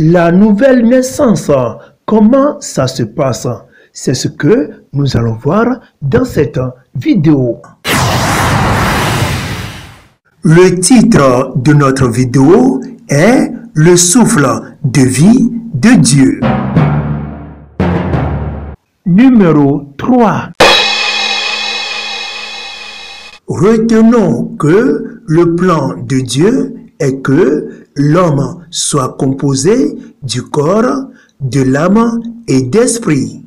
La nouvelle naissance, comment ça se passe? C'est ce que nous allons voir dans cette vidéo. Le titre de notre vidéo est « Le souffle de vie de Dieu ». Numéro 3. Retenons que le plan de Dieu est que l'homme soit composé du corps, de l'âme et d'esprit.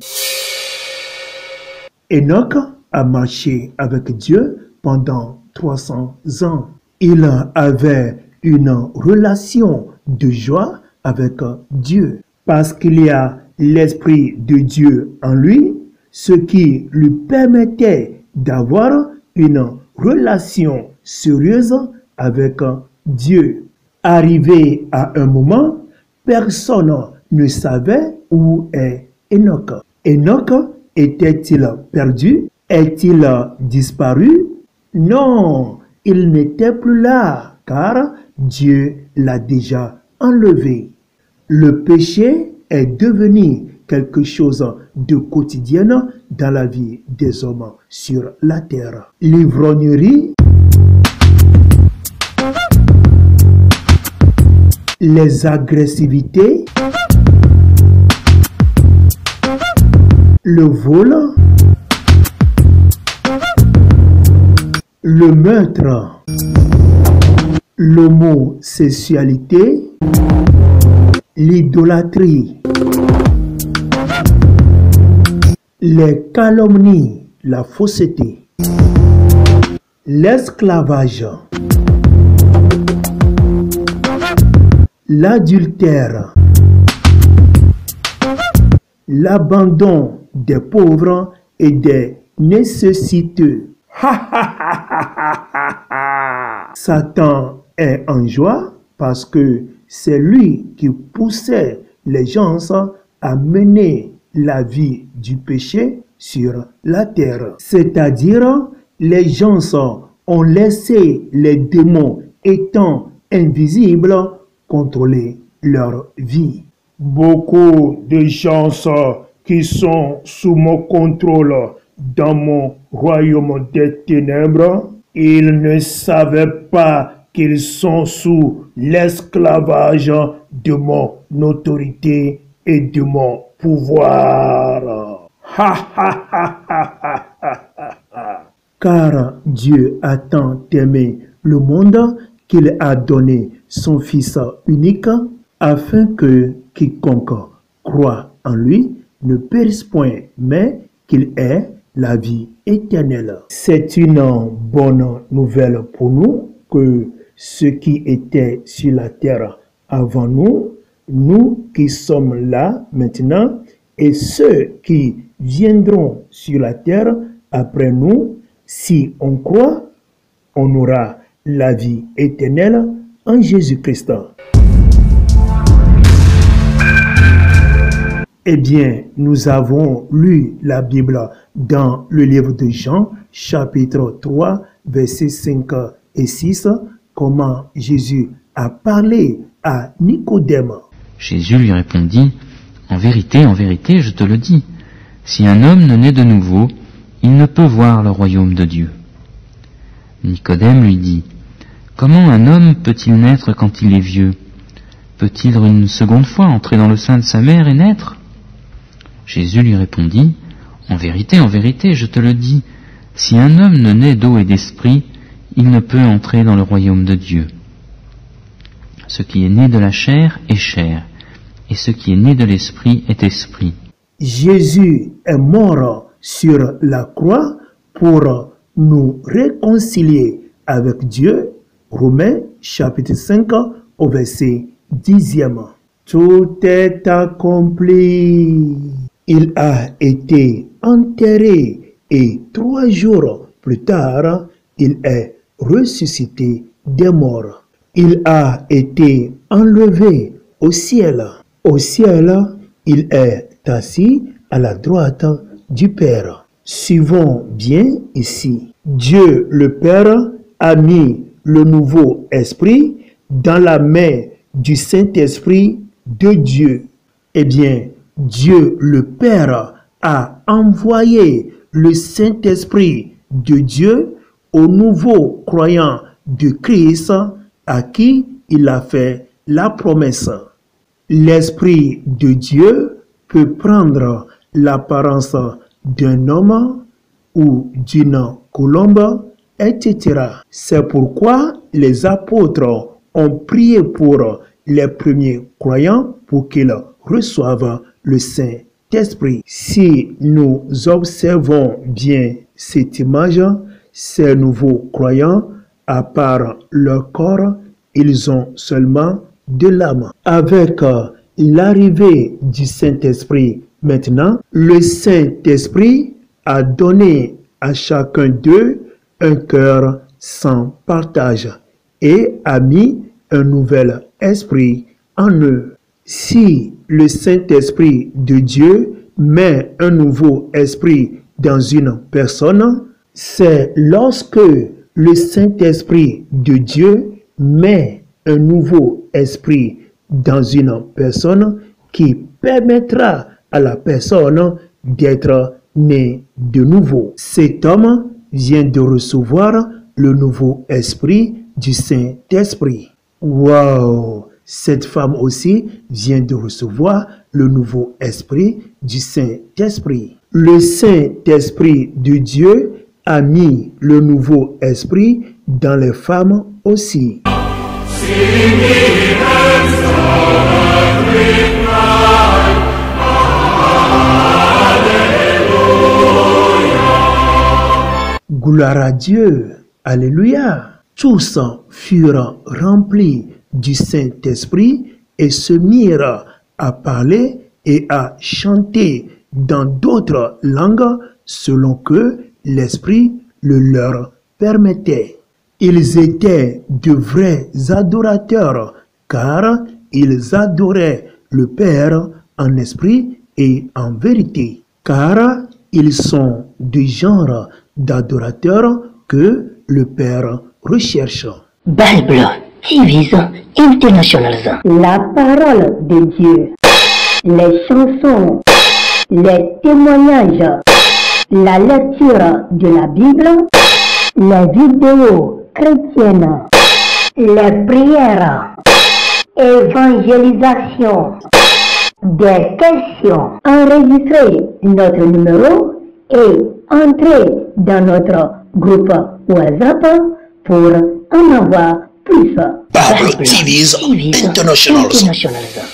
Enoch a marché avec Dieu pendant 300 ans. Il avait une relation de joie avec Dieu parce qu'il y a l'Esprit de Dieu en lui, ce qui lui permettait d'avoir une relation sérieuse avec Dieu. Arrivé à un moment, personne ne savait où est Enoch. Enoch était-il perdu? Est-il disparu? Non, il n'était plus là, car Dieu l'a déjà enlevé. Le péché est devenu quelque chose de quotidien dans la vie des hommes sur la terre. L'ivrognerie, les agressivités, le vol, le meurtre, l'homosexualité, l'idolâtrie, les calomnies, la fausseté, l'esclavage, l'adultère, l'abandon des pauvres et des nécessiteux. Satan est en joie parce que c'est lui qui poussait les gens à mener la vie du péché sur la terre. C'est-à-dire, les gens ont laissé les démons étant invisibles contrôler leur vie. Beaucoup de gens qui sont sous mon contrôle dans mon royaume des ténèbres, ils ne savaient pas qu'ils sont sous l'esclavage de mon autorité et de mon pouvoir. Car Dieu a tant aimé le monde qu'il a donné son Fils unique afin que quiconque croit en lui ne périsse point, mais qu'il ait la vie éternelle. C'est une bonne nouvelle pour nous que ceux qui étaient sur la terre avant nous, nous qui sommes là maintenant, et ceux qui viendront sur la terre après nous, si on croit, on aura la vie éternelle en Jésus-Christ. Eh bien, nous avons lu la Bible dans le livre de Jean, chapitre 3, versets 5 et 6, comment Jésus a parlé à Nicodème. Jésus lui répondit, « En vérité, je te le dis, si un homme ne naît de nouveau, il ne peut voir le royaume de Dieu. » Nicodème lui dit, « Comment un homme peut-il naître quand il est vieux? Peut-il une seconde fois entrer dans le sein de sa mère et naître ?» Jésus lui répondit, « En vérité, je te le dis, si un homme ne naît d'eau et d'esprit, il ne peut entrer dans le royaume de Dieu. Ce qui est né de la chair est chair, et ce qui est né de l'esprit est esprit. » Jésus est mort sur la croix pour nous réconcilier avec Dieu. Romains chapitre 5 au verset 10e. Tout est accompli. Il a été enterré et 3 jours plus tard, il est ressuscité des morts. Il a été enlevé au ciel. Au ciel, il est assis à la droite du Père. Suivons bien ici. Dieu le Père a mis le nouveau esprit dans la main du Saint-Esprit de Dieu. Eh bien, Dieu le Père a envoyé le Saint-Esprit de Dieu aux nouveaux croyants de Christ à qui il a fait la promesse. L'Esprit de Dieu peut prendre l'apparence d'un homme ou d'une colombe, etc. C'est pourquoi les apôtres ont prié pour les premiers croyants pour qu'ils reçoivent le Saint-Esprit. Si nous observons bien cette image, ces nouveaux croyants, à part leur corps, ils ont seulement de l'âme. Avec l'arrivée du Saint-Esprit maintenant, le Saint-Esprit a donné à chacun d'eux un cœur sans partage et a mis un nouvel esprit en eux. Si le Saint-Esprit de Dieu met un nouveau esprit dans une personne, c'est lorsque le Saint-Esprit de Dieu met un nouveau esprit dans une personne qui permettra à la personne d'être né de nouveau. Cet homme vient de recevoir le nouveau esprit du Saint-Esprit. Wow! Cette femme aussi vient de recevoir le nouveau esprit du Saint-Esprit. Le Saint-Esprit de Dieu a mis le nouveau esprit dans les femmes aussi. Gloire à Dieu. Alléluia. Tous furent remplis du Saint-Esprit et se mirent à parler et à chanter dans d'autres langues selon que l'Esprit le leur permettait. Ils étaient de vrais adorateurs car ils adoraient le Père en esprit et en vérité. Car ils sont du genre d'adorateurs que le Père recherche. Bible TV International. La parole de Dieu, les chansons, les témoignages, la lecture de la Bible, les vidéos chrétiennes, les prières, évangélisation, des questions. Enregistrez notre numéro et entrez dans notre groupe WhatsApp pour en avoir plus. Bible TV International.